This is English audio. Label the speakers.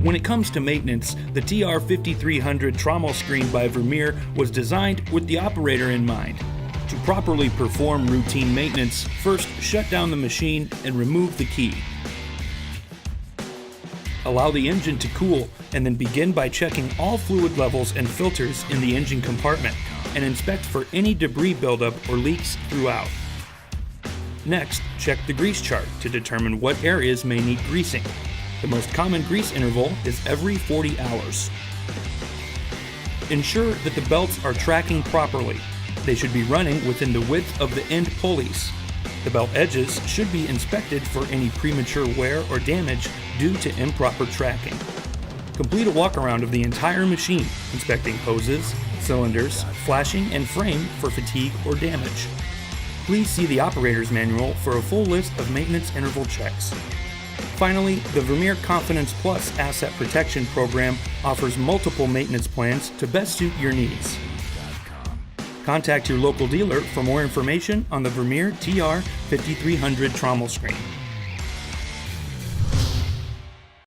Speaker 1: When it comes to maintenance, the TR5300 Trommel Screen by Vermeer was designed with the operator in mind. To properly perform routine maintenance, first shut down the machine and remove the key. Allow the engine to cool, and then begin by checking all fluid levels and filters in the engine compartment, and inspect for any debris buildup or leaks throughout. Next, check the grease chart to determine what areas may need greasing. The most common grease interval is every 40 hours. Ensure that the belts are tracking properly. They should be running within the width of the end pulleys. The belt edges should be inspected for any premature wear or damage due to improper tracking. Complete a walk-around of the entire machine, inspecting hoses, cylinders, flashing, and frame for fatigue or damage. Please see the operator's manual for a full list of maintenance interval checks. Finally, the Vermeer Confidence Plus Asset Protection Program offers multiple maintenance plans to best suit your needs. Contact your local dealer for more information on the Vermeer TR5300 Trommel Screen.